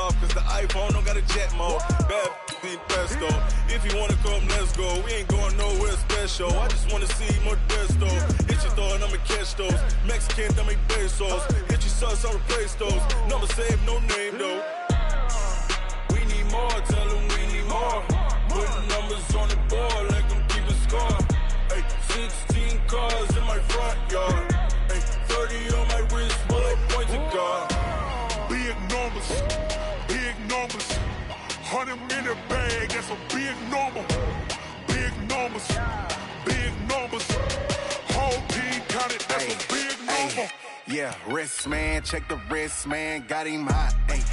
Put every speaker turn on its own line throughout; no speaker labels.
off, cause the iPhone don't got a jet mode. Bad need pesto. If you wanna come, let's go. We ain't going nowhere special. I just wanna see more desto. Hit your throw and I'ma catch those. Mexican, I make pesos. Hit your sauce, I'll replace those. Number save, no name though. We need more, tell them we need more. Putting numbers on the board, let them keep a score. Ay, 16 cars in my front yard. Ay, 30 on my wrist, bullet points of God.
Big numbers, big numbers. 100 in the bag, that's a big number. Big numbers, big numbers. Whole team counted, that's a big number.
Yeah, wrist man, check the wrist man, got him hot. Ay,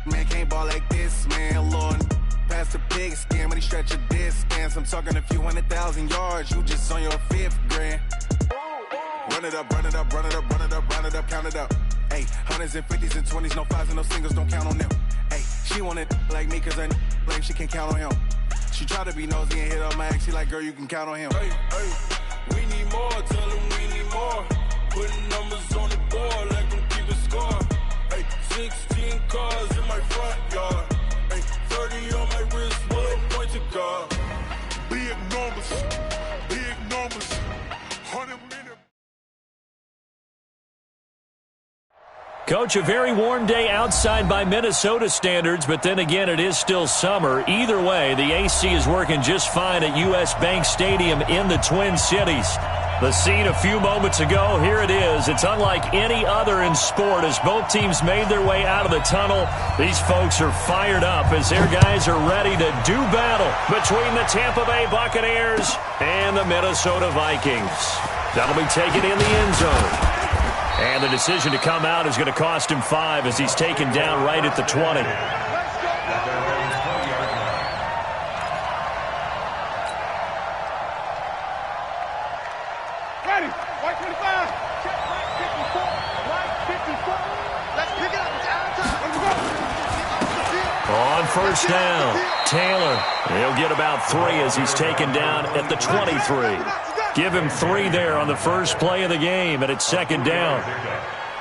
man can't ball like this, man. Lord, past the pig skin when he stretch a distance. I'm talking a few 100,000 yards, you just on your 5th grand. Run it up, run it up, run it up, run it up, run it up, count it up. Ay, 100s and 50s and 20s, no 5s and no singles, don't count on them. Ay, she want it like me cause I blame she can't count on him. She try to be nosy and hit up my ex, she like, girl, you can count on him.
Hey, hey, we need more, tell them we need more. Putting numbers on the board, let them keep a score. Hey, 16 cars in my front yard. Hey, 30 on my wrist, bullet point to God.
Big numbers, big numbers. 100 minutes.
Coach, a very warm day outside by Minnesota standards, but then again, it is still summer. Either way, the AC is working just fine at U.S. Bank Stadium in the Twin Cities. The scene a few moments ago, here it is. It's unlike any other in sport as both teams made their way out of the tunnel. These folks are fired up as their guys are ready to do battle between the Tampa Bay Buccaneers and the Minnesota Vikings. That'll be taken in the end zone. And the decision to come out is going to cost him 5 as he's taken down right at the 20.
Ready, white 25. Check, white 54, white 54. Let's pick it up, it's
On first down, Taylor. He'll get about 3 as he's taken down at the 23. Give him 3 there on the first play of the game, and it's second down.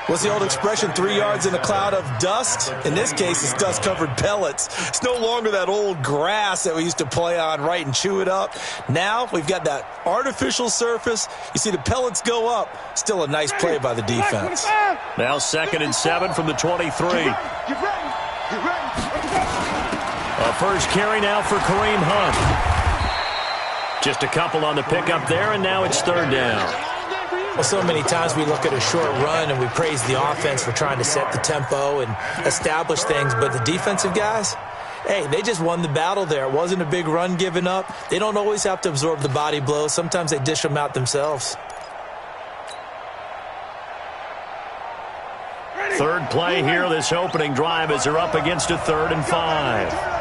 What's the old expression, 3 yards in a cloud of dust? In this case, it's dust-covered pellets. It's no longer that old grass that we used to play on, right, and chew it up. Now we've got that artificial surface. You see the pellets go up. Still a nice play by the defense.
Now 2nd and 7 from the 23. A first carry now for Kareem Hunt. Just a couple on the pickup there, and now it's 3rd down.
Well, so many times we look at a short run and we praise the offense for trying to set the tempo and establish things, but the defensive guys, hey, they just won the battle there. It wasn't a big run given up. They don't always have to absorb the body blows. Sometimes they dish them out themselves.
Third play here, this opening drive as they're up against a 3rd and 5.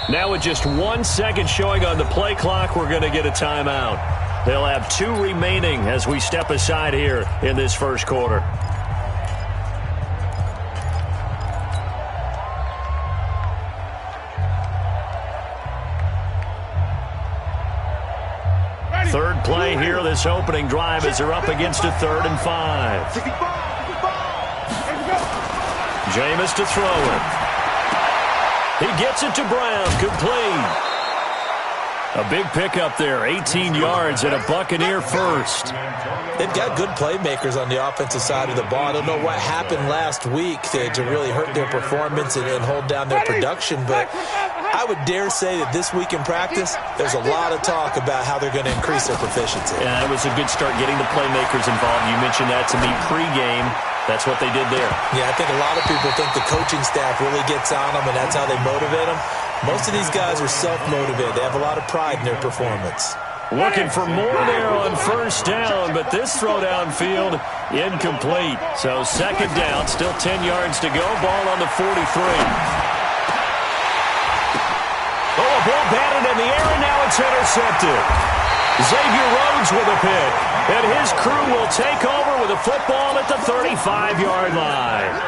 Now with just 1 second showing on the play clock, we're going to get a timeout. They'll have 2 remaining as we step aside here in this first quarter. Third play here, this opening drive as they're up against a 3rd and 5. Jameis to throw it. He gets it to Brown, complete. A big pickup there, 18 yards and a Buccaneer first.
They've got good playmakers on the offensive side of the ball. I don't know what happened last week to really hurt their performance and hold down their production, but I would dare say that this week in practice, there's a lot of talk about how they're going to increase their proficiency.
Yeah, it was a good start getting the playmakers involved. You mentioned that to me pregame. That's what they did there.
Yeah, I think a lot of people think the coaching staff really gets on them, and that's how they motivate them. Most of these guys are self-motivated. They have a lot of pride in their performance.
Looking for more there on first down, but this throw downfield incomplete. So second down, still 10 yards to go. Ball on the 43. Oh, a ball batted in the air, and now it's intercepted. Xavier Rhodes with a pick, and his crew will take over with a football at the 35-yard line.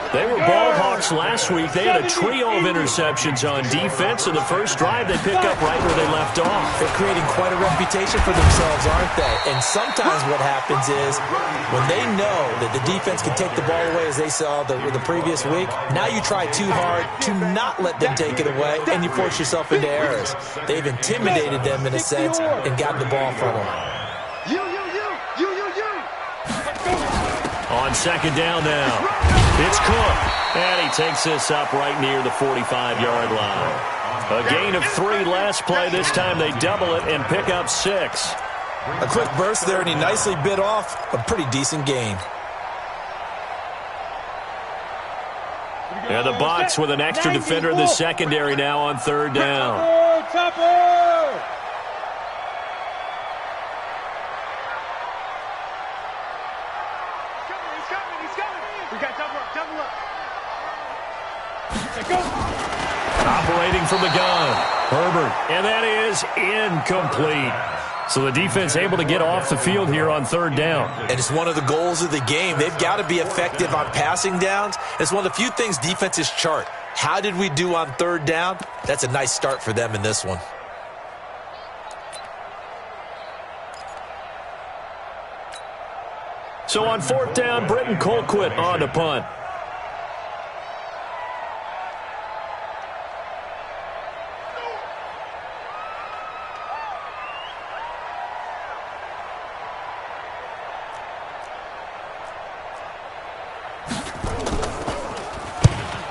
They were ball hawks last week. They had a trio of interceptions on defense. In the first drive, they pick up right where they left off.
They're creating quite a reputation for themselves, aren't they? And sometimes what happens is when they know that the defense can take the ball away, as they saw the previous week, now you try too hard to not let them take it away, and you force yourself into errors. They've intimidated them in a sense and gotten the ball from them.
On second down now. It's Cook, and he takes this up right near the 45-yard line. A gain of 3 last play. This time they double it and pick up 6.
A quick burst there, and he nicely bit off a pretty decent gain.
And the Bucs with an extra defender in the secondary now on third down. Operating from the gun, Herbert, and that is incomplete. So the defense able to get off the field here on third down.
And it's one of the goals of the game. They've got to be effective on passing downs. It's one of the few things defenses chart. How did we do on third down? That's a nice start for them in this one.
So on fourth down, Britton Colquitt on to punt.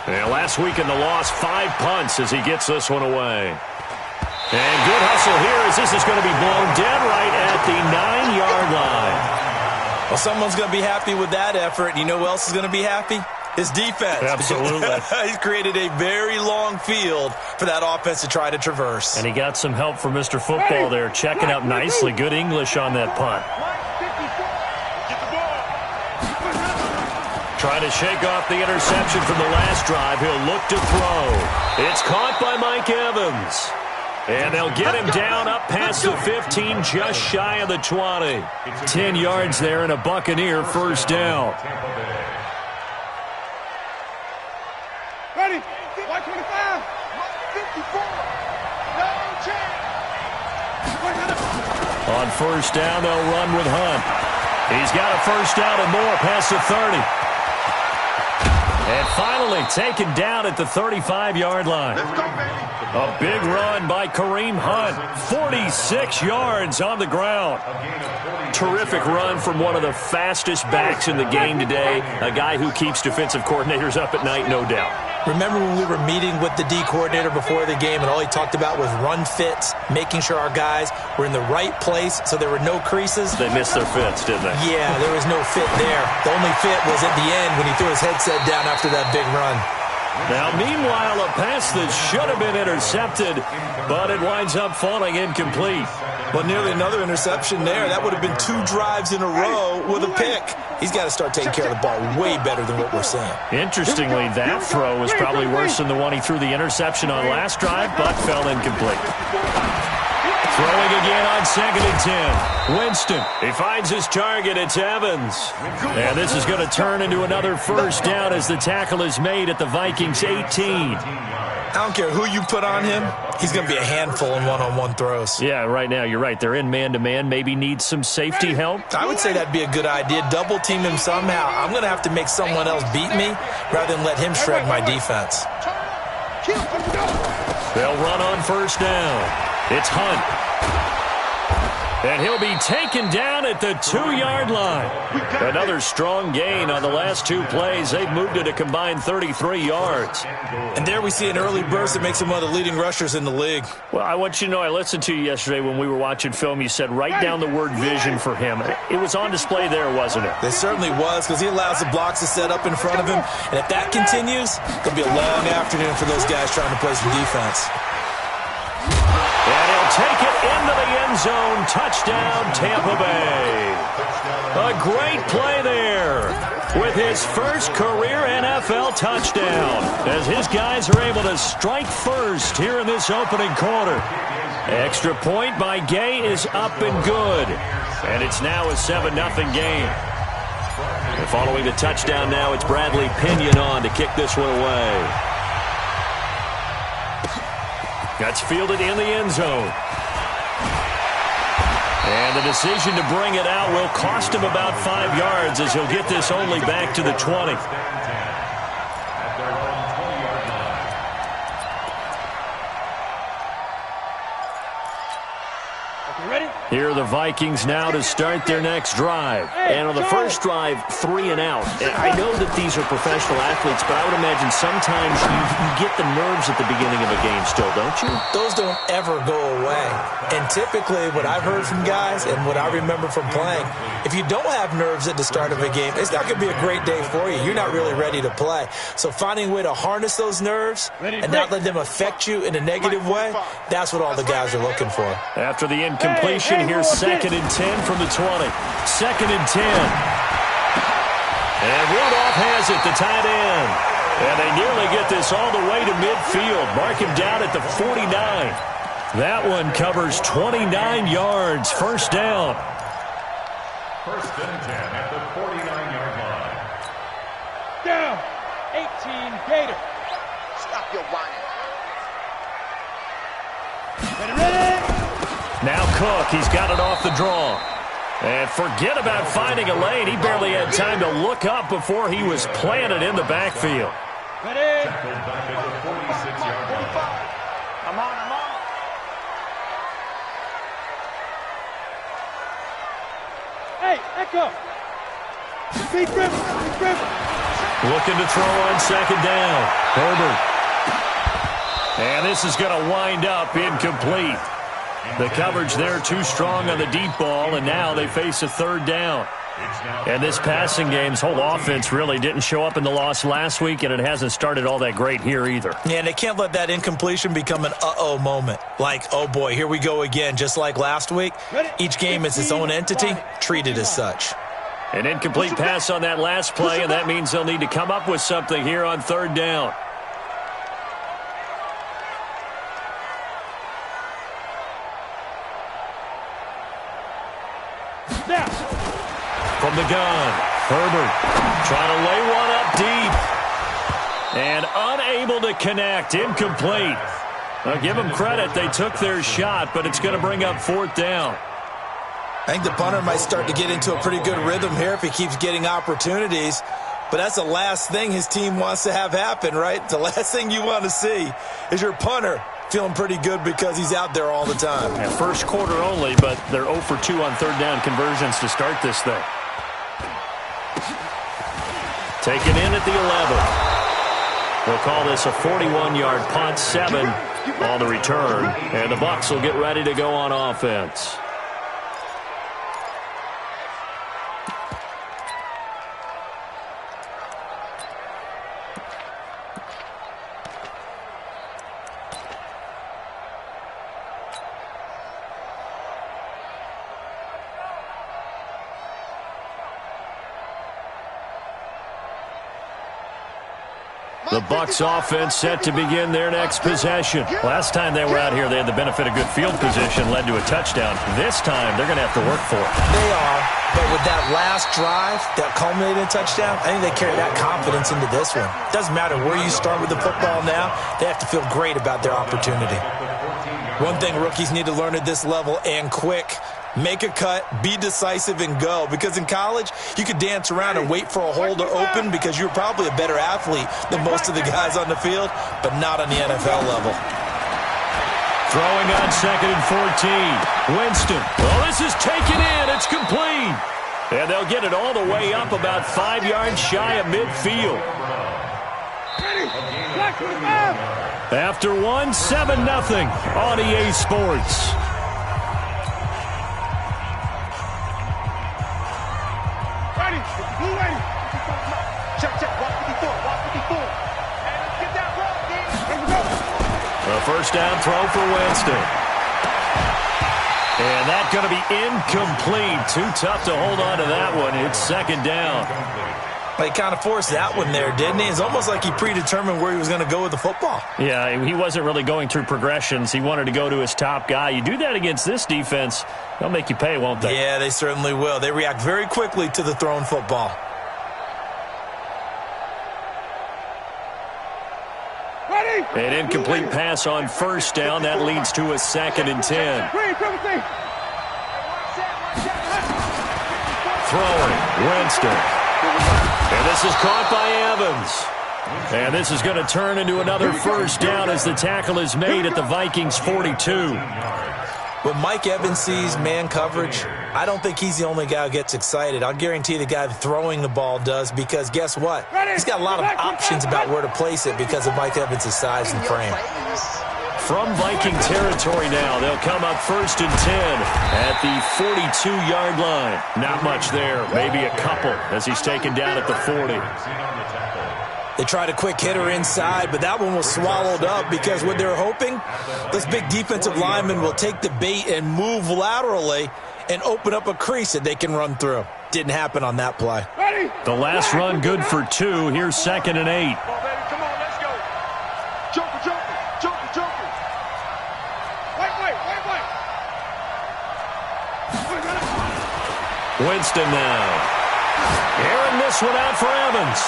And last week in the loss, 5 punts as he gets this one away. And good hustle here as this is going to be blown dead right at the 9-yard line.
Well, someone's going to be happy with that effort. And you know who else is going to be happy? His defense.
Absolutely.
He's created a very long field for that offense to try to traverse.
And he got some help from Mr. Football there, checking up nicely. Good English on that punt. Trying to shake off the interception from the last drive. He'll look to throw. It's caught by Mike Evans. And they'll get him down up past the 15, just shy of the 20. 10 yards there and a Buccaneer first down.
Ready? 125. 54. No chance.
On first down, they'll run with Hunt. He's got a first down and more past the 30. And finally taken down at the 35-yard line.
Let's go, baby.
A big run by Kareem Hunt. 46 yards on the ground. Terrific run from one of the fastest backs in the game today. A guy who keeps defensive coordinators up at night, no doubt.
Remember when we were meeting with the D coordinator before the game and all he talked about was run fits, making sure our guys were in the right place so there were no creases?
They missed their fits, didn't they?
Yeah, there was no fit there. The only fit was at the end when he threw his headset down after that big run.
Now, meanwhile, a pass that should have been intercepted, but it winds up falling incomplete.
Well, nearly another interception there. That would have been 2 drives in a row with a pick. He's got to start taking care of the ball way better than what we're seeing.
Interestingly, that throw was probably worse than the one he threw the interception on last drive, but fell incomplete. Throwing again on 2nd and 10. Winston, he finds his target. It's Evans. And this is going to turn into another first down as the tackle is made at the Vikings 18.
I don't care who you put on him. He's going to be a handful in one-on-one throws.
Yeah, right now, you're right. They're in man-to-man. Maybe need some safety help.
I would say that'd be a good idea. Double team him somehow. I'm going to have to make someone else beat me rather than let him shred my defense.
They'll run on first down. It's Hunt. And he'll be taken down at the 2-yard line. Another strong gain on the last 2 plays. They've moved it a combined 33 yards.
And there we see an early burst that makes him one of the leading rushers in the league.
Well, I want you to know, I listened to you yesterday when we were watching film. You said write down the word vision for him. It was on display there, wasn't it?
It certainly was, because he allows the blocks to set up in front of him. And if that continues, it'll be a long afternoon for those guys trying to play some defense.
And he'll take it into the end zone. Touchdown, Tampa Bay. A great play there with his first career NFL touchdown as his guys are able to strike first here in this opening quarter. Extra point by Gay is up and good. And it's now a 7-0 game. And following the touchdown now, it's Bradley Pinion on to kick this one away. That's fielded in the end zone. And the decision to bring it out will cost him about 5 yards as he'll get this only back to the 20. Here are the Vikings now to start their next drive. And on the first drive, 3 and out. I know that these are professional athletes, but I would imagine sometimes you get the nerves at the beginning of a game still, don't you?
Those don't ever go away. And typically what I've heard from guys and what I remember from playing, if you don't have nerves at the start of a game, it's not going to be a great day for you. You're not really ready to play. So finding a way to harness those nerves and not let them affect you in a negative way, that's what all the guys are looking for.
After the incompletion, here's 2nd and 10 from the 20. 2nd and 10. And Rudolph has it, the tight end. And they nearly get this all the way to midfield. Mark him down at the 49. That one covers 29 yards. First down.
1st and 10 at the 49-yard line.
Down. 18 Gator.
Stop your whining.
Ready.
Now Cook, he's got it off the draw. And forget about finding a lane. He barely had time to look up before he was planted in the backfield.
Ready.
Tackled back at the 46-yard line.
I'm on.
Hey, Echo. Speed River.
Looking to throw on 2nd down. Herbert. And this is going to wind up incomplete. The coverage there too strong on the deep ball, and now they face a 3rd down. And this passing game's whole offense really didn't show up in the loss last week, and it hasn't started all that great here either.
Yeah, and they can't let that incompletion become an uh-oh moment. Like, oh boy, here we go again, just like last week. Each game is its own entity, treated as such.
An incomplete pass on that last play, and that means they'll need to come up with something here on 3rd down. From the gun, Herbert trying to lay one up deep. And unable to connect, incomplete. I'll give them credit, they took their shot, but it's going to bring up 4th down.
I think the punter might start to get into a pretty good rhythm here if he keeps getting opportunities. But that's the last thing his team wants to have happen, right? The last thing you want to see is your punter feeling pretty good because he's out there all the time.
Yeah, first quarter only, but they're 0 for 2 on 3rd down conversions to start this thing. Taken in at the 11. We'll call this a 41-yard punt, 7 on the return. And the Bucs will get ready to go on offense. The Bucs offense set to begin their next possession. Last time they were out here, they had the benefit of good field position, led to a touchdown. This time, they're going to have to work for it.
They are, but with that last drive that culminated in a touchdown, I think they carry that confidence into this one. Doesn't matter where you start with the football now, they have to feel great about their opportunity. One thing rookies need to learn at this level, and quick, make a cut, be decisive, and go. Because in college, you could dance around and wait for a hole to open because you're probably a better athlete than most of the guys on the field, but not on the NFL level.
Throwing on 2nd and 14. Winston. Oh, this is taken in. It's complete. And they'll get it all the way up about 5 yards shy of midfield. After one, 7-0 on EA Sports. A first down throw for Winston. And that's going to be incomplete. Too tough to hold on to that one. It's 2nd down.
He kind of forced that one there, didn't he? It's almost like he predetermined where he was going to go with the football.
Yeah, he wasn't really going through progressions. He wanted to go to his top guy. You do that against this defense, they'll make you pay, won't they?
Yeah, they certainly will. They react very quickly to the thrown football.
An incomplete pass on first down. That leads to a 2nd and 10. Throwing, Winston. And this is caught by Evans. And this is going to turn into another first down as the tackle is made at the Vikings' 42.
When Mike Evans sees man coverage, I don't think he's the only guy who gets excited. I'll guarantee the guy throwing the ball does, because guess what? He's got a lot of options about where to place it because of Mike Evans' size and frame.
From Viking territory now, they'll come up 1st and 10 at the 42-yard line. Not much there, maybe a couple as he's taken down at the 40.
They tried a quick hitter inside, but that one was swallowed up because what they're hoping, this big defensive lineman will take the bait and move laterally and open up a crease that they can run through. Didn't happen on that play.
The last run good for 2. Here's 2nd and 8.
Come on, let's go. Joker. Wait.
Winston now. Airing this one out for Evans.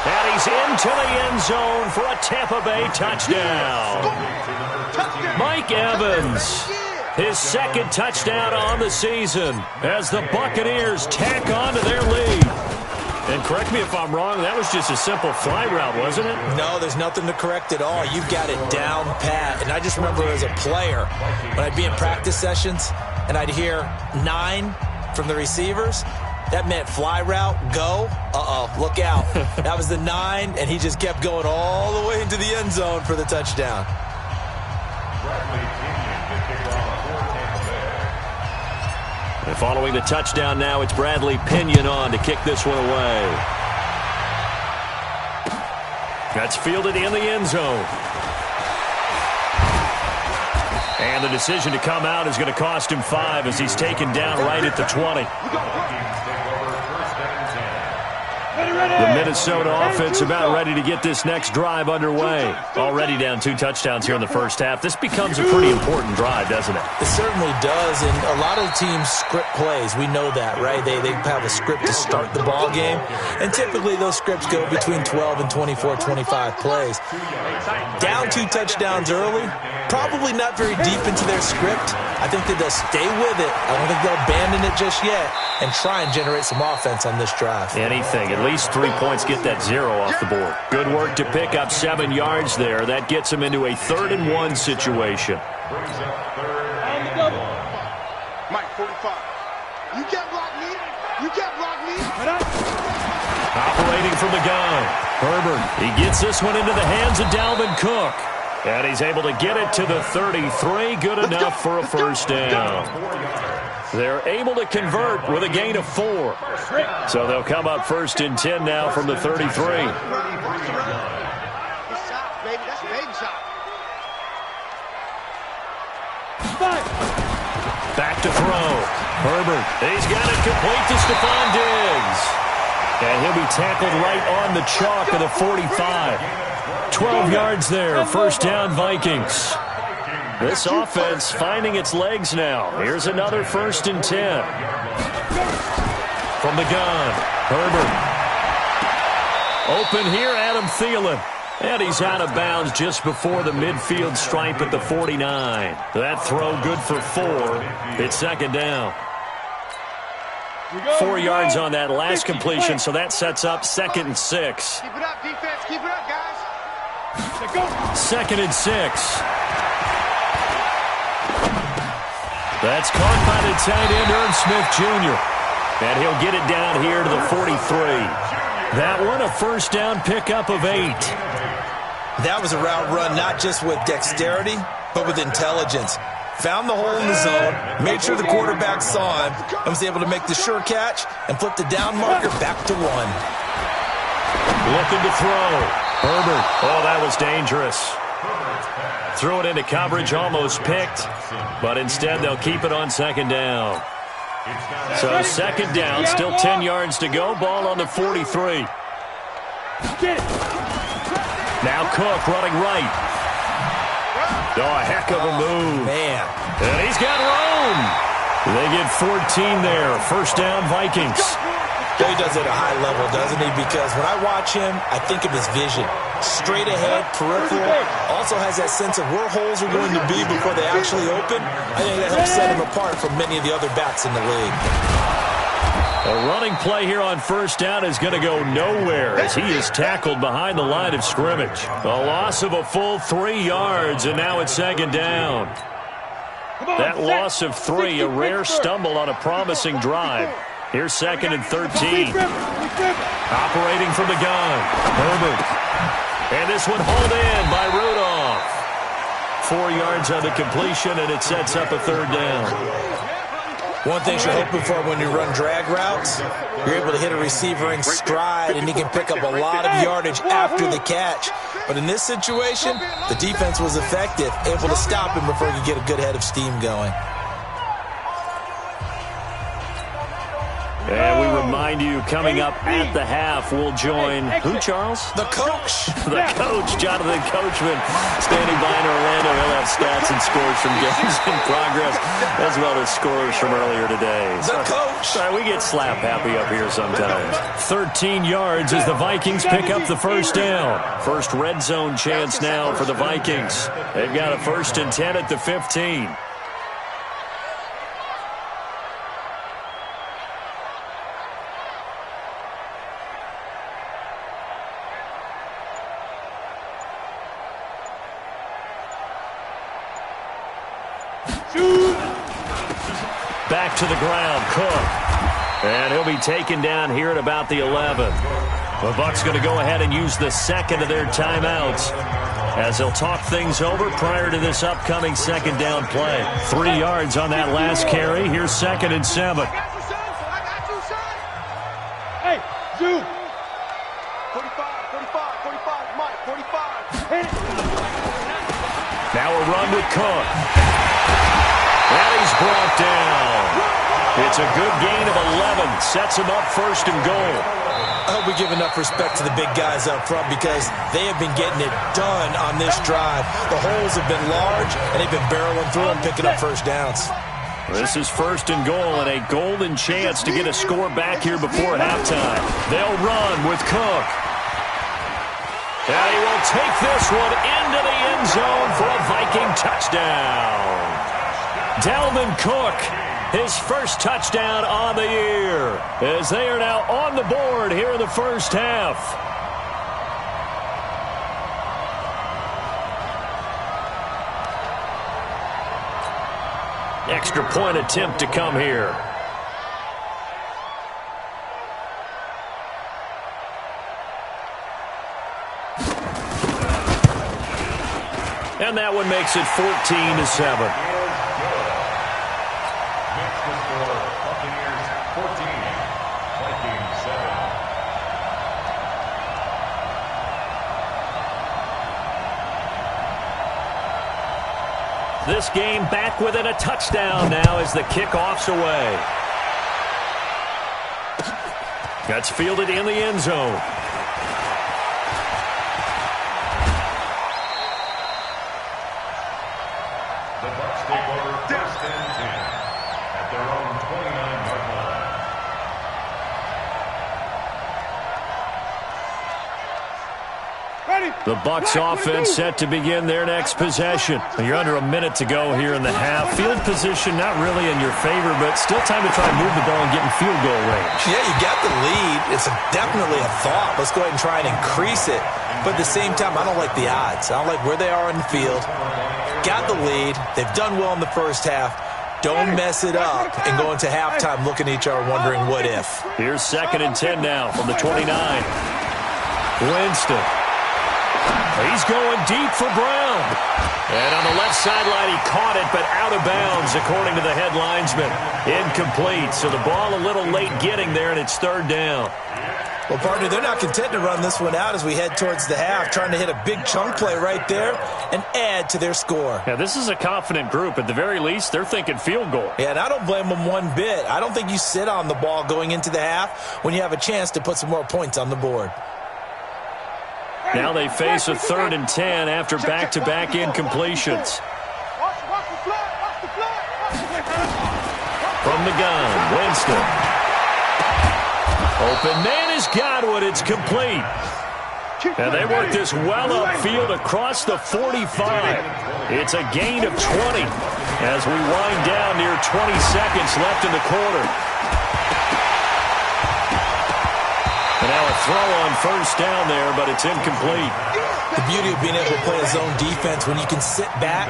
And he's into the end zone for a Tampa Bay touchdown. Mike Evans, his 2nd touchdown on the season as the Buccaneers tack on to their lead. And correct me if I'm wrong, that was just a simple fly route, wasn't it?
No, there's nothing to correct at all. You've got it down pat. And I just remember as a player, when I'd be in practice sessions and I'd hear 9 from the receivers, that meant fly route, go, look out. That was the 9, and he just kept going all the way into the end zone for the touchdown.
And following the touchdown now, it's Bradley Pinion on to kick this one away. That's fielded in the end zone. And the decision to come out is going to cost him 5 as he's taken down right at the 20. The Minnesota offense about ready to get this next drive underway. Already down 2 touchdowns here in the first half. This becomes a pretty important drive, doesn't it?
It certainly does, and a lot of the teams script plays. We know that, right? They have a script to start the ball game, and typically those scripts go between 12 and 24, 25 plays. Down 2 touchdowns early, probably not very deep into their script. I think that they'll stay with it. I don't think they'll abandon it just yet and try and generate some offense on this drive.
Anything. At least 3 points get that 0 off the board. Good work to pick up 7 yards there. That gets him into a 3rd and 1 situation.
Mike, 45. You can't block me.
Operating from the gun. Herbert, he gets this one into the hands of Dalvin Cook. And he's able to get it to the 33. Good enough for a first down. They're able to convert with a gain of 4. So they'll come up 1st and 10 now from the 33. Back to throw. Herbert, he's got it complete to Stephon Diggs. And he'll be tackled right on the chalk of the 45. 12 yards there, first down Vikings. This offense finding its legs now. Here's another 1st and 10. From the gun, Herbert. Open here, Adam Thielen. And he's out of bounds just before the midfield stripe at the 49. That throw good for 4. It's 2nd down. 4 yards on that last completion, so that sets up 2nd and 6.
Keep it up, defense. Keep it up, guys.
2nd and 6. That's caught by the tight end, Irv Smith Jr. And he'll get it down here to the 43. That one a first down pickup of 8.
That was a route run not just with dexterity, but with intelligence. Found the hole in the zone, made sure the quarterback saw him, and was able to make the sure catch and flip the down marker back to 1.
Looking to throw. Herbert. Oh, that was dangerous. Threw it into coverage, almost picked, but instead they'll keep it on 2nd down. So 2nd down, still 10 yards to go. Ball on the 43. Now Cook running right. Oh, a heck of a move.
Man.
And he's got room. They get 14 there. First down, Vikings.
Well, he does it at a high level, doesn't he? Because when I watch him, I think of his vision. Straight ahead, peripheral. Also has that sense of where holes are going to be before they actually open. I think that helps set him apart from many of the other backs in the league.
A running play here on first down is going to go nowhere as he is tackled behind the line of scrimmage. A loss of a full 3 yards, and now it's second down. That loss of 3, a rare stumble on a promising drive. Here's second and 13. Operating from the gun, Herbert. And this one hauled in by Rudolph. 4 yards on the completion, and it sets up a third down.
One thing you're hoping for when you run drag routes, you're able to hit a receiver in stride, and he can pick up a lot of yardage after the catch. But in this situation, the defense was effective, able to stop him before he could get a good head of steam going.
And we remind you, coming up at the half, we'll join who, Charles?
The coach.
The coach, Jonathan Coachman, standing by in Orlando. He'll have stats and scores from games in progress, as well as scores from earlier today.
The coach.
Sorry, we get slap happy up here sometimes. 13 yards as the Vikings pick up the first down. First red zone chance now for the Vikings. They've got a 1st and 10 at the 15. Back to the ground, Cook. And he'll be taken down here at about the 11. The Bucs going to go ahead and use the second of their timeouts as they'll talk things over prior to this upcoming second down play. 3 yards on that last carry. Here's second and 7.
Hey, Zoom. 45, Mike, 45. Hit it.
Now a run with Cook. And he's brought down. It's a good gain of 11. Sets him up 1st and goal.
I hope we give enough respect to the big guys up front because they have been getting it done on this drive. The holes have been large, and they've been barreling through and picking up first downs.
This is 1st and goal and a golden chance to get a score back here before halftime. They'll run with Cook. And he will take this one into the end zone for a Viking touchdown. Dalvin Cook, his first touchdown on the year, as they are now on the board here in the first half. Extra point attempt to come here. And that one makes it 14-7. This game back within a touchdown now as the kickoff's away. That's fielded in the end zone.
The Bucs take over 1st and 10 at their own 29-yard line.
The Bucs offense set to begin their next possession. You're under a minute to go here in the half. Field position not really in your favor, but still time to try and move the ball and get in field goal range.
Yeah, you got the lead. It's definitely a thought. Let's go ahead and try and increase it. But at the same time, I don't like the odds. I don't like where they are in the field. Got the lead. They've done well in the first half. Don't mess it up and go into halftime looking at each other wondering what if.
Here's 2nd and 10 now from the 29. Winston. He's going deep for Brown. And on the left sideline, he caught it, but out of bounds, according to the head linesman. Incomplete, so the ball a little late getting there, and it's 3rd down.
Well, partner, they're not content to run this one out as we head towards the half, trying to hit a big chunk play right there and add to their score.
Yeah, this is a confident group. At the very least, they're thinking field goal.
Yeah, and I don't blame them one bit. I don't think you sit on the ball going into the half when you have a chance to put some more points on the board.
Now they face a 3rd and 10 after back-to-back incompletions. From the gun, Winston. Open man is Godwin. It's complete. And they work this well upfield across the 45. It's a gain of 20 as we wind down near 20 seconds left in the quarter. And now a throw on first down there, but it's incomplete.
The beauty of being able to play a zone defense, when you can sit back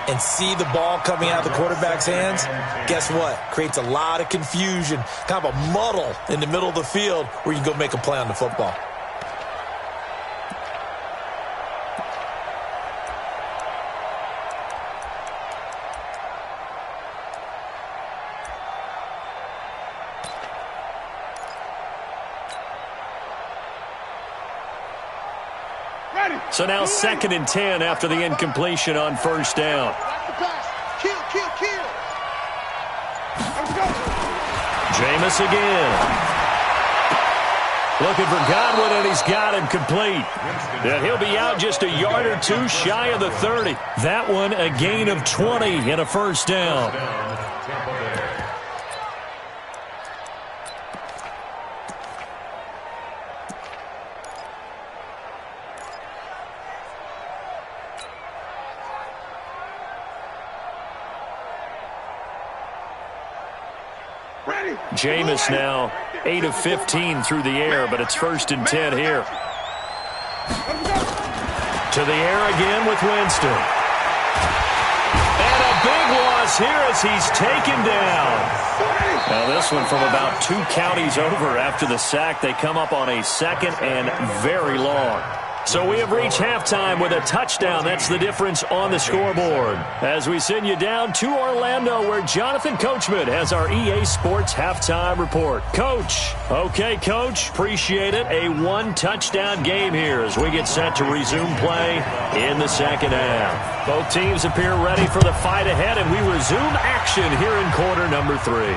and see the ball coming out of the quarterback's hands, guess what? Creates a lot of confusion, kind of a muddle in the middle of the field where you can go make a play on the football.
So now 2nd and 10 after the incompletion on first down.
Kill.
Jameis again. Looking for Godwin, and he's got him complete. And he'll be out just a yard or two shy of the 30. That one a gain of 20 and a first down. Jameis now 8 of 15 through the air, but it's 1st and 10 here. To the air again with Winston. And a big loss here as he's taken down. Now this one from about 2 counties over after the sack. They come up on a 2nd and very long. So we have reached halftime with a touchdown. That's the difference on the scoreboard. As we send you down to Orlando, where Jonathan Coachman has our EA Sports halftime report. Coach. Okay, Coach. Appreciate it. A 1-touchdown game here as we get set to resume play in the second half. Both teams appear ready for the fight ahead, and we resume action here in quarter number 3.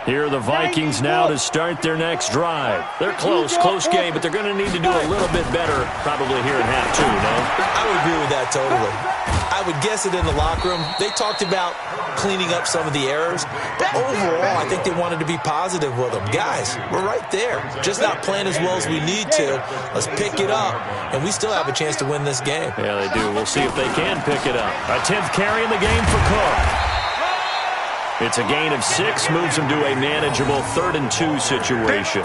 Here are the Vikings now to start their next drive. They're close game, but they're going to need to do a little bit better probably here in half 2, no?
I would agree with that totally. I would guess it in the locker room. They talked about cleaning up some of the errors, but overall, I think they wanted to be positive with them. Guys, we're right there. Just not playing as well as we need to. Let's pick it up, and we still have a chance to win this game.
Yeah, they do. We'll see if they can pick it up. A 10th carry in the game for Cook. It's a gain of 6, moves him to a manageable 3rd and 2 situation.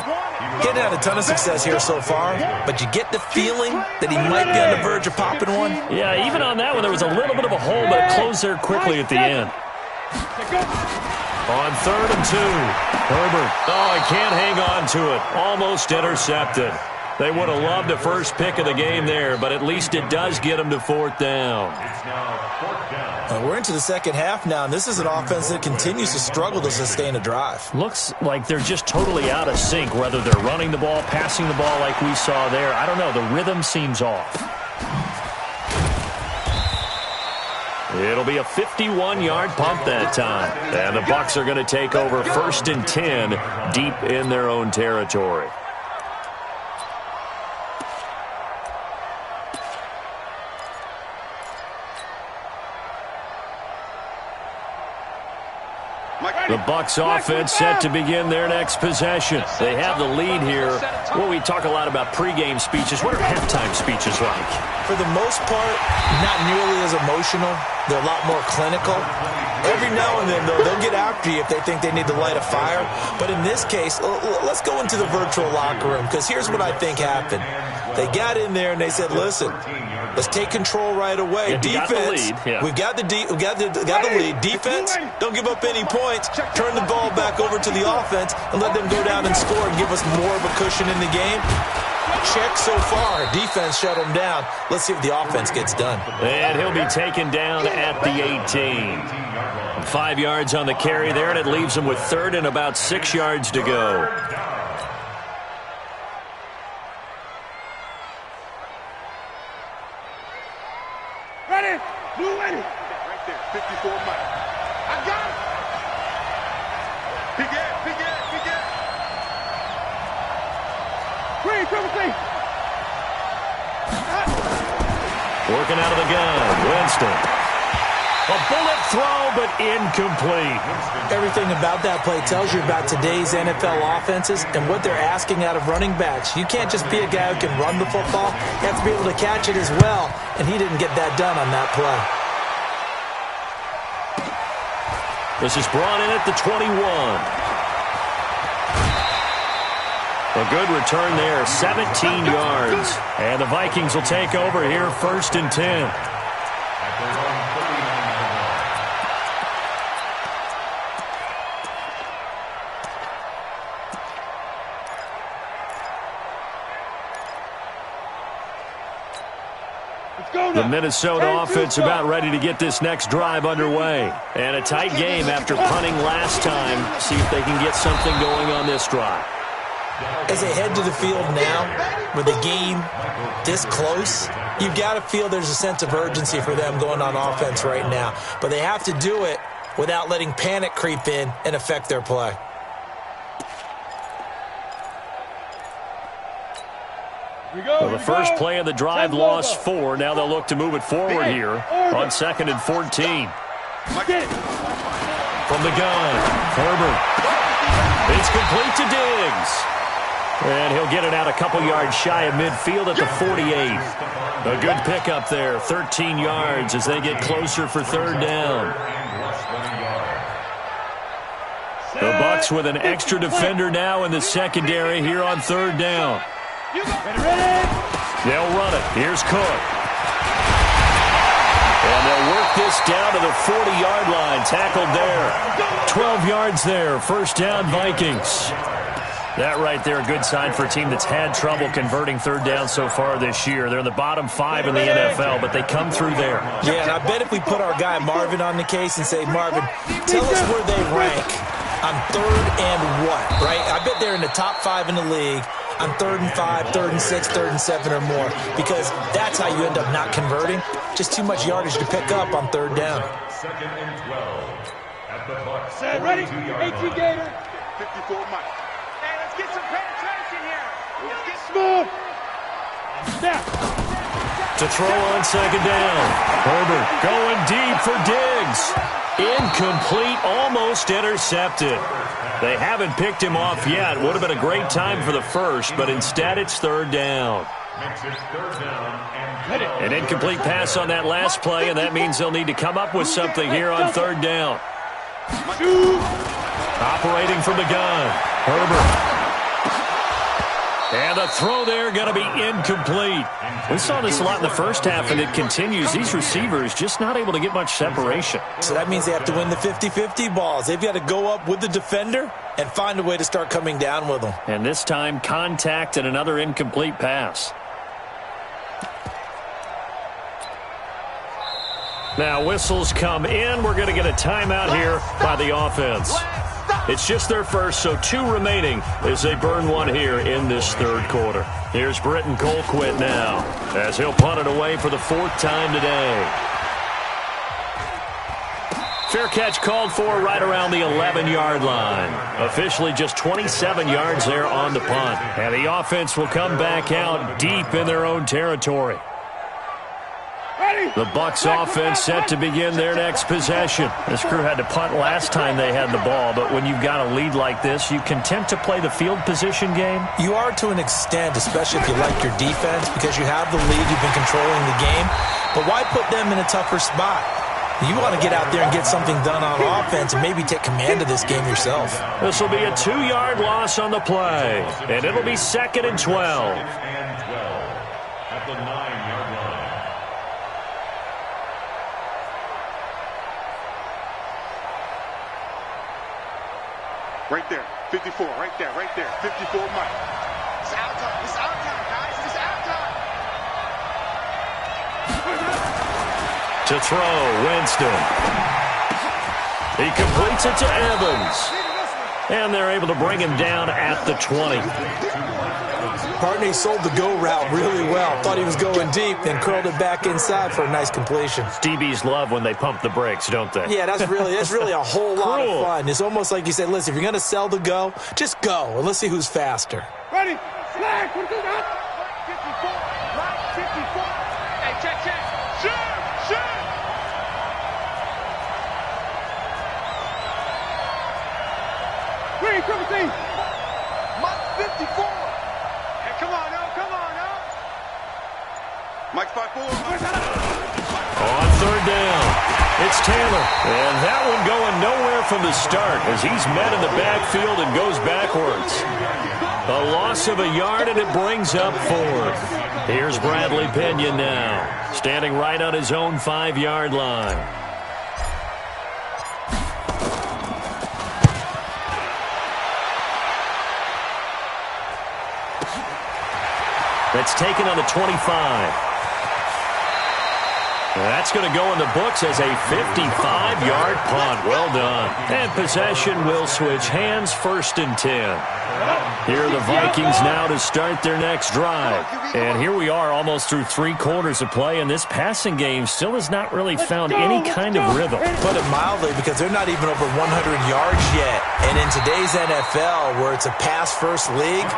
Getting had a ton of success here so far, but you get the feeling that he might be on the verge of popping one.
Yeah, even on that one, there was a little bit of a hole, but it closed there quickly at the end. On 3rd and 2, Herbert. Oh, he can't hang on to it. Almost intercepted. They would have loved the first pick of the game there, but at least it does get them to 4th down.
It's now 4th down.
We're into the second half now, and this is an offense that continues to struggle to sustain a drive.
Looks like they're just totally out of sync, whether they're running the ball, passing the ball like we saw there. I don't know. The rhythm seems off. It'll be a 51-yard pump that time. And the Bucs are going to take over 1st and 10 deep in their own territory. The Bucs offense set to begin their next possession. They have the lead here. Well, we talk a lot about pregame speeches. What are halftime speeches like?
For the most part, not nearly as emotional. They're a lot more clinical. Every now and then, though, they'll get after you if they think they need to light a fire. But in this case, let's go into the virtual locker room, because here's what I think happened. They got in there and they said, listen, let's take control right away.
Yeah,
defense, we've got the lead. Defense, don't give up any points. Turn the ball back over to the offense and let them go down and score and give us more of a cushion in the game. Check so far. Defense shut them down. Let's see if the offense gets done.
And he'll be taken down at the 18. 5 yards on the carry there, and it leaves him with 3rd and about 6 yards to go.
Ready? Blue ready. Right there, 54 miles. I got it. Big air. Green, triple C.
Working out of the gun, Winston. A bullet throw, but incomplete.
Everything about that play tells you about today's NFL offenses and what they're asking out of running backs. You can't just be a guy who can run the football. You have to be able to catch it as well, and he didn't get that done on that play.
This is brought in at the 21. A good return there, 17 yards. And the Vikings will take over here, 1st and 10. The Minnesota offense about ready to get this next drive underway. And a tight game after punting last time. See if they can get something going on this drive.
As they head to the field now, with the game this close, you've got to feel there's a sense of urgency for them going on offense right now. But they have to do it without letting panic creep in and affect their play.
Well, the first play of the drive lost 4. Now they'll look to move it forward here on 2nd and 14. From the gun, Herbert. It's complete to Diggs. And he'll get it out a couple yards shy of midfield at the 48. A good pickup there, 13 yards as they get closer for 3rd down. The Bucs with an extra defender now in the secondary here on 3rd down. They'll run it. Here's Cook. And they'll work this down to the 40-yard line. Tackled there. 12 yards there. 1st down, Vikings. That right there, a good sign for a team that's had trouble converting 3rd down so far this year. They're in the bottom 5 in the NFL, but they come through there.
Yeah, and I bet if we put our guy Marvin on the case and say, Marvin, tell us where they rank on 3rd and what, right? I bet they're in the top 5 in the league on 3rd and 5, 3rd and 6, 3rd and 7 or more, because that's how you end up not converting. Just too much yardage to pick up on 3rd down.
2nd and 12 at the Bucs.
Set, ready? 18 Gator.
54 Mike.
Hey, let's get some penetration here. Let's get smooth. Snap.
To throw on 2nd down. Herbert going deep for Diggs. Incomplete, almost intercepted. They haven't picked him off yet. Would have been a great time for the first, but instead it's 3rd down. An incomplete pass on that last play, and that means they'll need to come up with something here on 3rd down. Operating from the gun, Herbert. And the throw there going to be incomplete. We saw this a lot in the first half, and it continues. These receivers just not able to get much separation.
So that means they have to win the 50-50 balls. They've got to go up with the defender and find a way to start coming down with them.
And this time, contact and another incomplete pass. Now whistles come in. We're going to get a timeout here by the offense. It's just their first, so 2 remaining as they burn 1 here in this 3rd quarter. Here's Britton Colquitt now as he'll punt it away for the 4th time today. Fair catch called for right around the 11-yard line. Officially just 27 yards there on the punt. And the offense will come back out deep in their own territory. The Bucs offense set to begin their next possession. This crew had to punt last time they had the ball, but when you've got a lead like this, you content to play the field position game?
You are to an extent, especially if you like your defense, because you have the lead, you've been controlling the game. But why put them in a tougher spot? You want to get out there and get something done on offense and maybe take command of this game yourself.
This will be a 2-yard loss on the play, and it'll be 2nd and 12.
At the 9-yard line.
Right there. 54. Right there. 54 Mike. It's out time. It's out time, guys. It's out time.
To throw, Winston. He completes it to Evans. And they're able to bring him down at the 20.
Partney sold the go route really well. Thought he was going deep, then curled it back inside for a nice completion.
DBs love when they pump the brakes, don't they?
Yeah, that's really a whole lot of fun. It's almost like you say, listen, if you're going to sell the go, just go, and let's see who's faster.
Ready? Flag. 54. Right. 54. Hey, check. triple team. Mike 54. Hey, come on now, come on now.
Mike 54.
On third down, it's Taylor. And that one going nowhere from the start as he's met in the backfield and goes backwards. A loss of a yard, and it brings up fourth. Here's Bradley Pinion now, standing right on his own 5-yard line. That's taken on the 25. That's going to go in the books as a 55-yard punt. Well done. And possession will switch hands, 1st and 10. Here are the Vikings now to start their next drive. And here we are almost through 3 quarters of play, and this passing game still has not really found any kind of rhythm.
Put it mildly, because they're not even over 100 yards yet. And in today's NFL, where it's a pass-first league,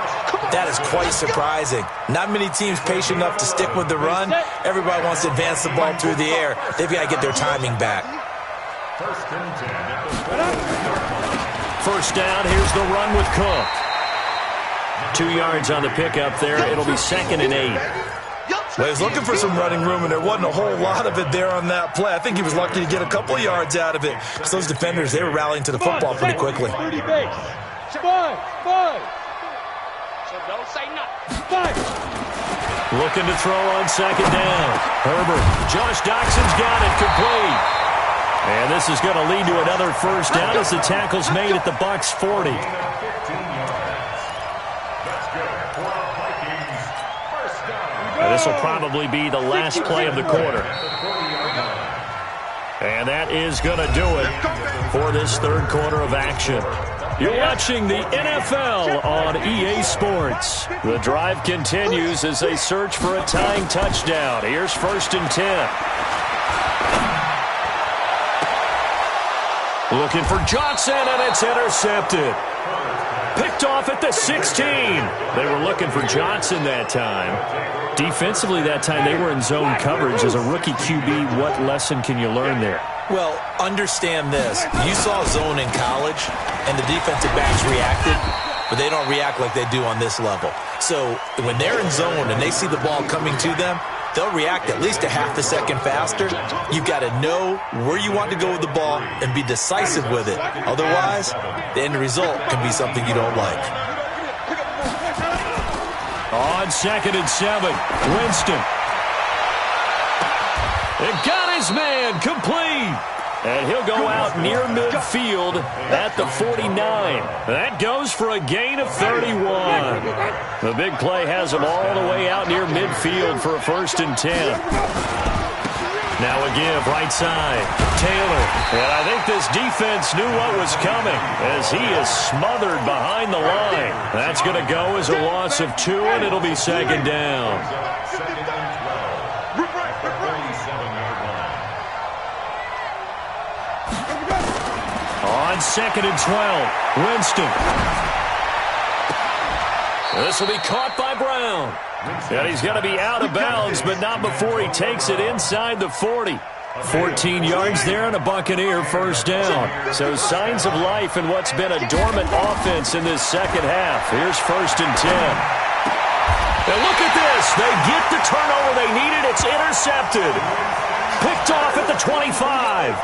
that is quite surprising. Not many teams patient enough to stick with the run. Everybody wants to advance the ball through the air. They've got to get their timing back.
1st and 10.
First down, here's the run with Cook. 2 yards on the pickup there. It'll be 2nd and 8.
Well, he was looking for some running room, and there wasn't a whole lot of it there on that play. I think he was lucky to get a couple of yards out of it, because those defenders, they were rallying to the football pretty quickly.
30 base. 5. So don't say nothing. 5.
Looking to throw on 2nd down. Herbert. Josh Doxson's got it, complete. And this is going to lead to another first down as the tackle's made at the Bucs 40. And this will probably be the last play of the quarter. And that is going to do it for this 3rd quarter of action. You're watching the NFL on EA Sports. The drive continues as they search for a tying touchdown. Here's 1st and 10. Looking for Johnson, and it's intercepted. Picked off at the 16. They were looking for Johnson that time. Defensively that time, they were in zone coverage. As a rookie QB, what lesson can you learn there?
Well, understand this. You saw zone in college, and the defensive backs reacted, but they don't react like they do on this level. So when they're in zone and they see the ball coming to them, they'll react at least a half a second faster. You've got to know where you want to go with the ball and be decisive with it. Otherwise, the end result can be something you don't like.
On 2nd and 7, Winston. It got his man, complete. And he'll go out near midfield at the 49. That goes for a gain of 31. The big play has him all the way out near midfield for a 1st and 10. Now a give, right side, Taylor. And I think this defense knew what was coming as he is smothered behind the line. That's going to go as a loss of 2, and it'll be 2nd down. On 2nd and 12, Winston. This will be caught by Brown. And he's going to be out of bounds, but not before he takes it inside the 40. 14 yards there and a Buccaneer first down. So signs of life in what's been a dormant offense in this second half. Here's 1st and 10. And look at this. They get the turnover they needed. It's intercepted. Picked off at the 25.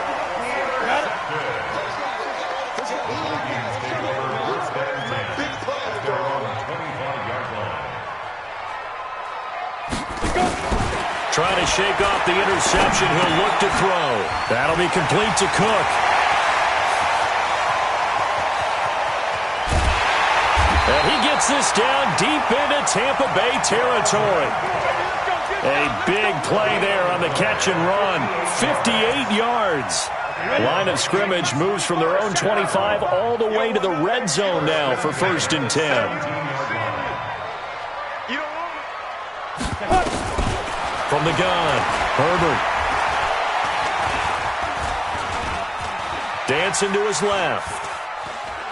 Trying to shake off the interception. He'll look to throw. That'll be complete to Cook. And he gets this down deep into Tampa Bay territory. A big play there on the catch and run. 58 yards. Line of scrimmage moves from their own 25 all the way to the red zone now for 1st and 10. From the gun, Herbert. Dancing to his left.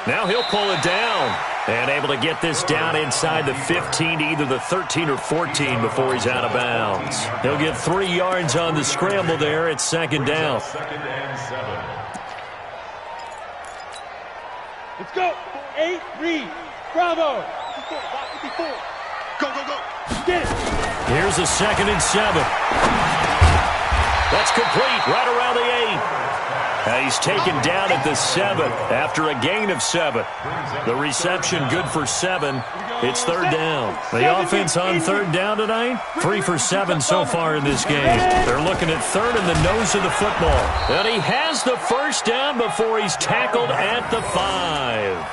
Now he'll pull it down. And able to get this down inside the 15 to either the 13 or 14 before he's out of bounds. He'll get 3 yards on the scramble there. It's 2nd down.
Second and 7.
Let's go. 8, read. Bravo.
54. Go, go, go.
Get it.
Here's a 2nd and 7. That's complete right around the 8. He's taken down at the 7 after a gain of 7. The reception good for 7. It's 3rd down. The offense on 3rd down tonight, 3 for 7 so far in this game. They're looking at 3rd in the nose of the football. And he has the 1st down before he's tackled at the 5.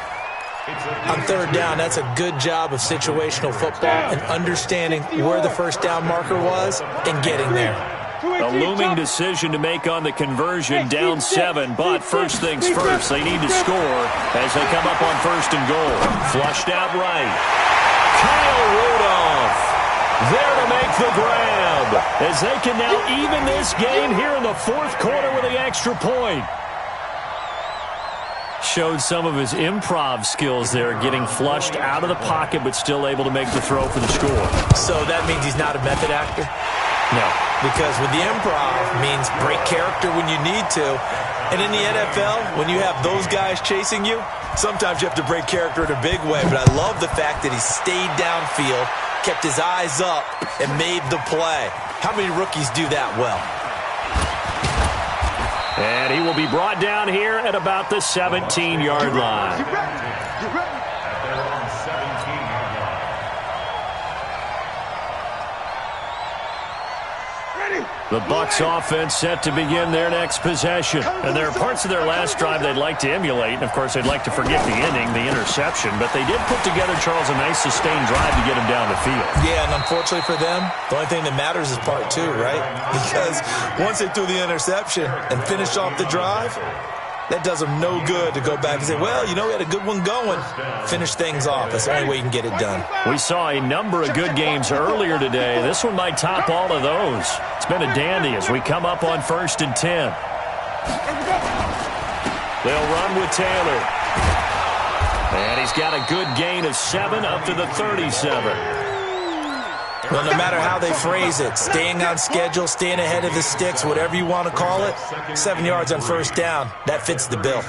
On 3rd down, that's a good job of situational football and understanding where the 1st down marker was and getting there.
A looming decision to make on the conversion, down 7, but first things first, they need to score as they come up on 1st and goal. Flushed out right. Kyle Rudolph there to make the grab as they can now even this game here in the 4th quarter with the extra point. Showed some of his improv skills there, getting flushed out of the pocket but still able to make the throw for the score.
So that means he's not a method actor?
No.
Because with the improv means break character when you need to. And in the NFL, when you have those guys chasing you, sometimes you have to break character in a big way. But I love the fact that he stayed downfield, kept his eyes up, and made the play. How many rookies do that well?
And he will be brought down here at about the 17-yard line.
Get ready. Get ready.
At their own 17-yard line.
The Bucs offense set to begin their next possession. And there are parts of their last drive they'd like to emulate. And, of course, they'd like to forget the ending, the interception. But they did put together, Charles, a nice sustained drive to get him down the field.
Yeah, and unfortunately for them, the only thing that matters is part 2, right? Because once they threw the interception and finished off the drive, that does them no good to go back and say, well, you know, we had a good one going. Finish things off. That's the only way you can get it done.
We saw a number of good games earlier today. This one might top all of those. It's been a dandy as we come up on 1st and 10. They'll run with Taylor. And he's got a good gain of 7 up to the 37.
Well, no matter how they phrase it, staying on schedule, staying ahead of the sticks, whatever you want to call it, 7 yards on 1st down, that fits the bill.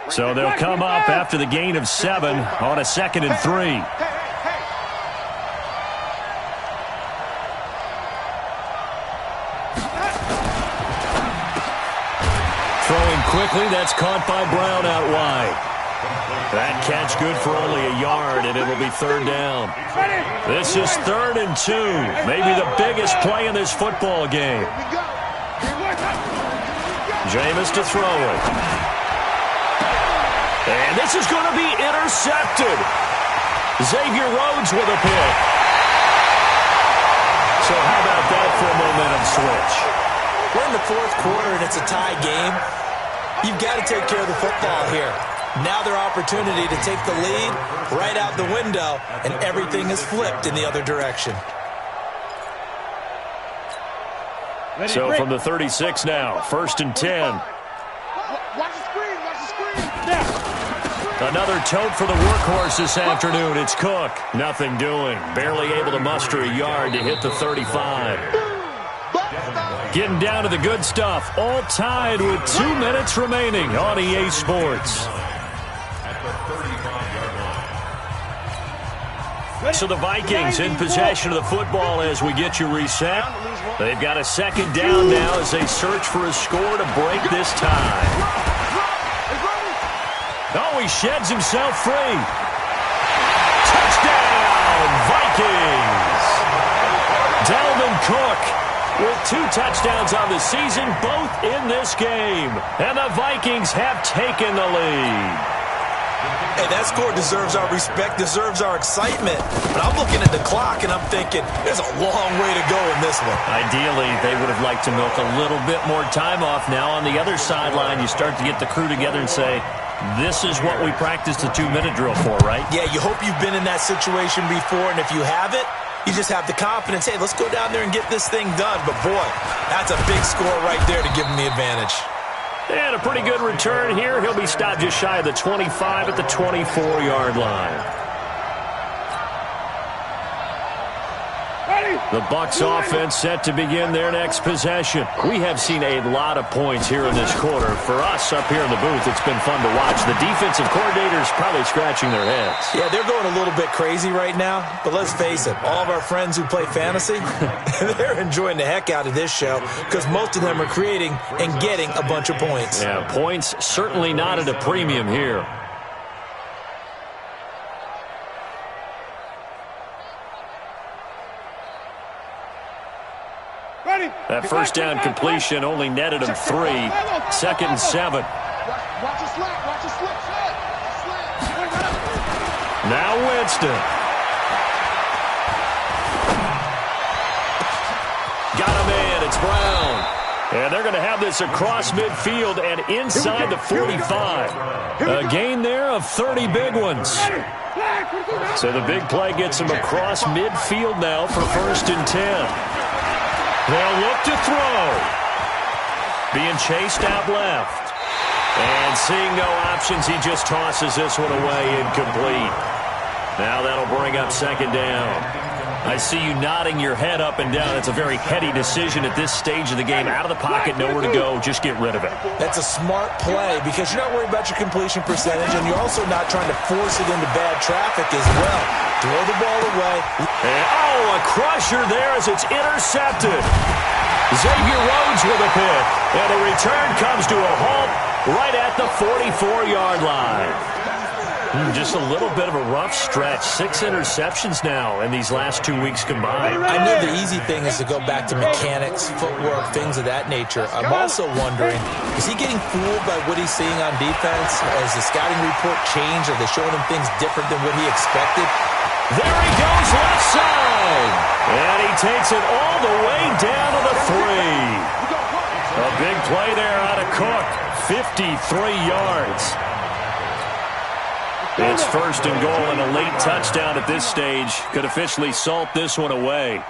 So they'll come up after the gain of 7 on a 2nd and 3. Throwing quickly, that's caught by Brown out wide. That catch good for only a yard, and it'll be 3rd down. This is 3rd and 2, maybe the biggest play in this football game. Jameis to throw it. And this is going to be intercepted. Xavier Rhodes with a pick. So how about that for a momentum switch?
We're in the 4th quarter and it's a tie game. You've got to take care of the football here. Now their opportunity to take the lead right out the window, and everything is flipped in the other direction.
So from the 36 now, 1st and 10.
Watch the screen. Watch the screen.
Another tote for the workhorse this afternoon. It's Cook. Nothing doing. Barely able to muster a yard to hit the 35. Getting down to the good stuff. All tied with 2 minutes remaining on EA Sports. So the Vikings in possession of the football as we get you reset. They've got a 2nd down now as they search for a score to break this tie. Oh, he sheds himself free. Touchdown, Vikings! Dalvin Cook with 2 touchdowns on the season, both in this game. And the Vikings have taken the lead.
Hey, that score deserves our respect, deserves our excitement. But I'm looking at the clock, and I'm thinking, there's a long way to go in this one.
Ideally, they would have liked to milk a little bit more time off. Now on the other sideline, you start to get the crew together and say, this is what we practiced the 2-minute drill for, right?
Yeah, you hope you've been in that situation before, and if you haven't, you just have the confidence, hey, let's go down there and get this thing done. But, boy, that's a big score right there to give them the advantage.
And a pretty good return here. He'll be stopped just shy of the 25 at the 24-yard line. The Bucs offense set to begin their next possession. We have seen a lot of points here in this quarter. For us up here in the booth, it's been fun to watch. The defensive coordinators probably scratching their heads.
Yeah, they're going a little bit crazy right now. But let's face it, all of our friends who play fantasy, they're enjoying the heck out of this show because most of them are creating and getting a bunch of points.
Yeah, points certainly not at a premium here. That first down completion only netted him 3. 2nd and 7.
Watch it slip. Watch it slip.
Now Winston. Got him in. It's Brown. And they're going to have this across midfield and inside the 45. A gain there of 30 big ones. So the big play gets him across midfield now for 1st and 10. They'll look to throw. Being chased out left. And seeing no options, he just tosses this one away incomplete. Now that'll bring up 2nd down. I see you nodding your head up and down. It's a very heady decision at this stage of the game. Out of the pocket, nowhere to go. Just get rid of it.
That's a smart play because you're not worried about your completion percentage, and you're also not trying to force it into bad traffic as well. Throw the ball away.
And, a crusher there as it's intercepted. Xavier Rhodes with a pick. And the return comes to a halt right at the 44-yard line. Just a little bit of a rough stretch. 6 interceptions now in these last 2 weeks combined.
I know the easy thing is to go back to mechanics, footwork, things of that nature. I'm also wondering, is he getting fooled by what he's seeing on defense? Has the scouting report changed? Are they showing him things different than what he expected?
There he goes left side. And he takes it all the way down to the 3. A big play there out of Cook. 53 yards. It's 1st and goal, and a late touchdown at this stage could officially salt this one away.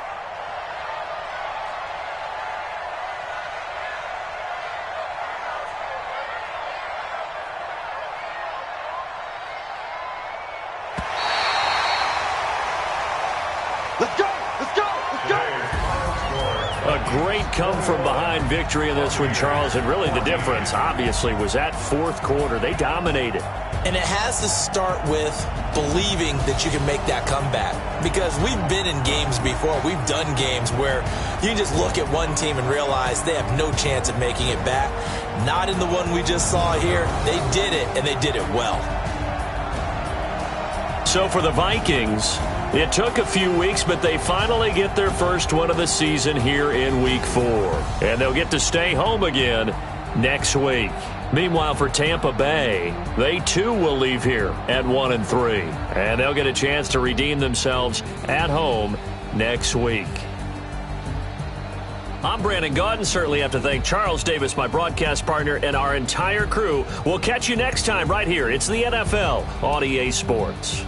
Let's go! Let's go! Let's go!
A great come-from-behind victory in this one, Charles, and really the difference, obviously, was that 4th quarter. They dominated.
And it has to start with believing that you can make that comeback. Because we've been in games before. We've done games where you can just look at one team and realize they have no chance of making it back. Not in the one we just saw here. They did it, and they did it well.
So for the Vikings, it took a few weeks, but they finally get their first one of the season here in Week 4. And they'll get to stay home again next week. Meanwhile, for Tampa Bay, they too will leave here at 1-3. And they'll get a chance to redeem themselves at home next week. I'm Brandon Gaudin. Certainly have to thank Charles Davis, my broadcast partner, and our entire crew. We'll catch you next time right here. It's the NFL on EA Sports.